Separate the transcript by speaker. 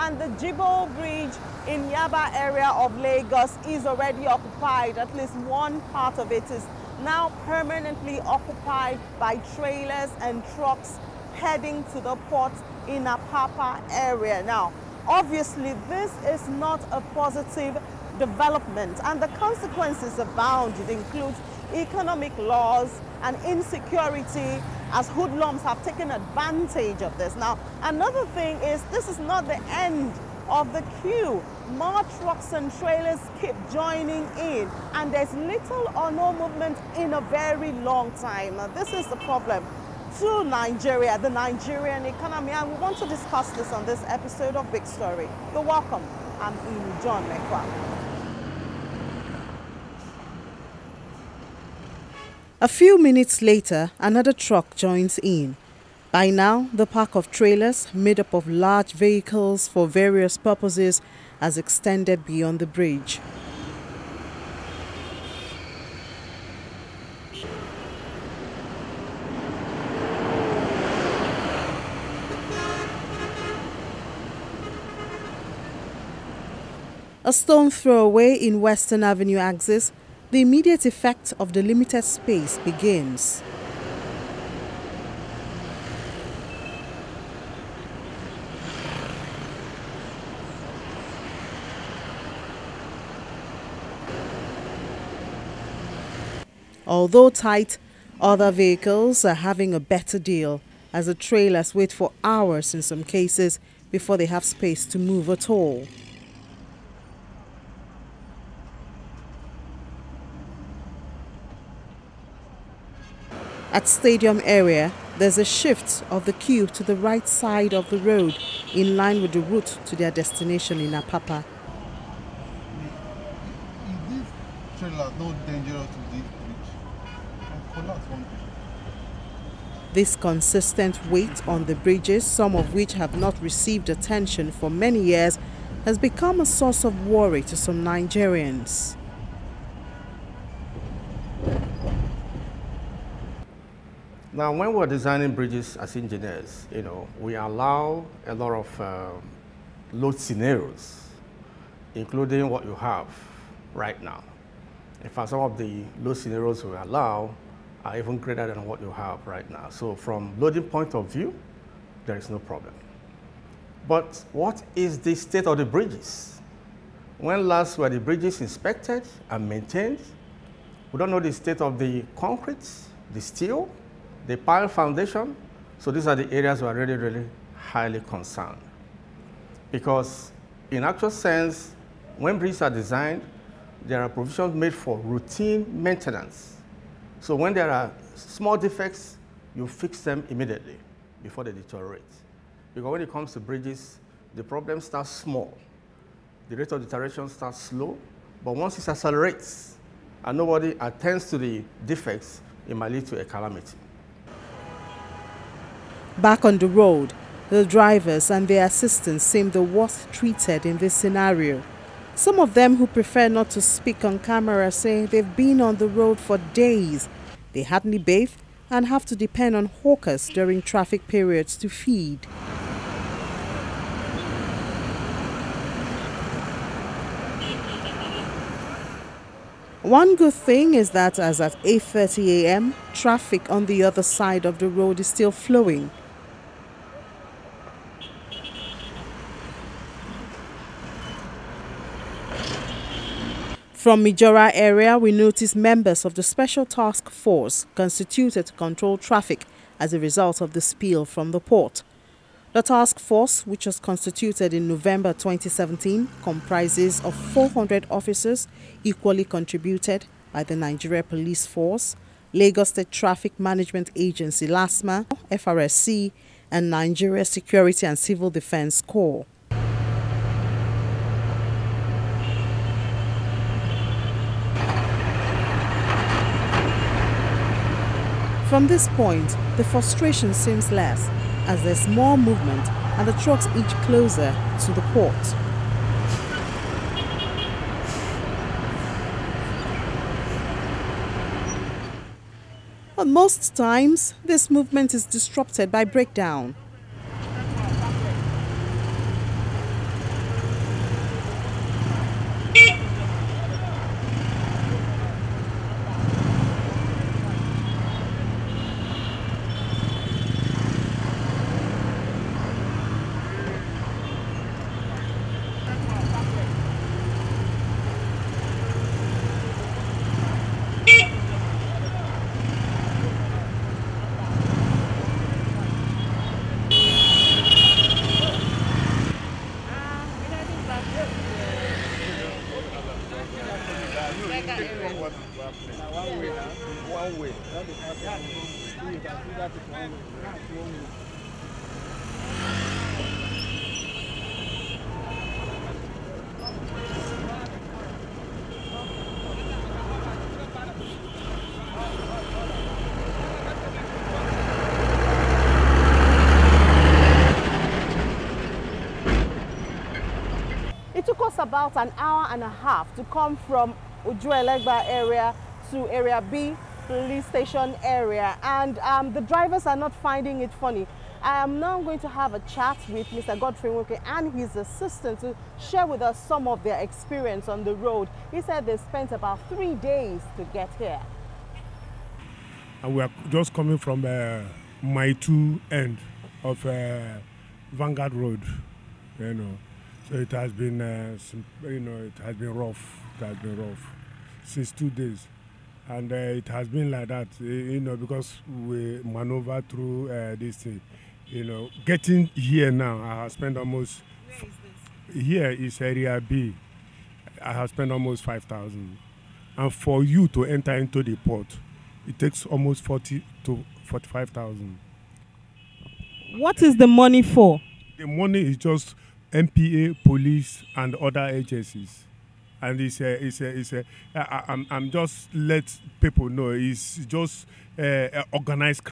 Speaker 1: And the Jibo Bridge in Yaba area of Lagos is already occupied. At least one part of it is now permanently occupied by trailers and trucks heading to the port in Apapa area. Now, obviously, this is not a positive development, and the consequences abound. It includes economic loss and insecurity, as hoodlums have taken advantage of this. Now, another thing is this is not the end of the queue. More trucks and trailers keep joining in, and there's little or no movement in a very long time. Now, this is the problem to Nigeria, the Nigerian economy, and we want to discuss this on this episode of Big Story. You're welcome. I'm Inu John Mekwa. A few minutes later, another truck joins in. By now, the pack of trailers, made up of large vehicles for various purposes, has extended beyond the bridge. A stone throw away in Western Avenue axis, the immediate effect of the limited space begins. Although tight, other vehicles are having a better deal, as the trailers wait for hours in some cases before they have space to move at all. At Stadium area, there's a shift of the queue to the right side of the road in line with the route to their destination in Apapa.
Speaker 2: Is this trailer not dangerous to this bridge? I'll collapse one day.
Speaker 1: This consistent weight on the bridges, some of which have not received attention for many years, has become a source of worry to some Nigerians.
Speaker 3: Now, when we're designing bridges as engineers, we allow a lot of load scenarios, including what you have right now. In fact, some of the load scenarios we allow are even greater than what you have right now. So from loading point of view, there is no problem. But what is the state of the bridges? When last were the bridges inspected and maintained? We don't know the state of the concrete, the steel, the pile foundation. So these are the areas we are really, really highly concerned. Because in actual sense, when bridges are designed, there are provisions made for routine maintenance. So when there are small defects, you fix them immediately before they deteriorate. Because when it comes to bridges, the problem starts small. The rate of deterioration starts slow, but once it accelerates and nobody attends to the defects, it might lead to a calamity.
Speaker 1: Back on the road, the drivers and their assistants seem the worst treated in this scenario. Some of them who prefer not to speak on camera say they've been on the road for days. They hardly bathe and have to depend on hawkers during traffic periods to feed. One good thing is that as at 8:30 a.m., traffic on the other side of the road is still flowing. From Mijora area, we notice members of the Special Task Force constituted to control traffic as a result of the spill from the port. The task force, which was constituted in November 2017, comprises of 400 officers equally contributed by the Nigeria Police Force, Lagos State Traffic Management Agency LASMA, FRSC, and Nigeria Security and Civil Defense Corps. From this point, the frustration seems less, as there's more movement and the trucks inch closer to the port. But most times, this movement is disrupted by breakdown.
Speaker 4: One way.
Speaker 1: It took us about an hour and a half to come from Ojuelegba area to Area B police station area, and the drivers are not finding it funny. I am now going to have a chat with Mr. Godfrey Nwoke and his assistant to share with us some of their experience on the road. He said they spent about 3 days to get here.
Speaker 5: And we are just coming from my two end of Vanguard Road, you know. So it has been, it has been rough. It has been rough since 2 days, and it has been like that, because we maneuver through this thing. Getting here now, I have spent almost.
Speaker 1: Where is this?
Speaker 5: Here is Area B. I have spent almost 5,000, and for you to enter into the port, it takes almost 40 to 45,000.
Speaker 1: What is the money for?
Speaker 5: The money is just MPA, police, and other agencies, and I'm just let people know it's just organized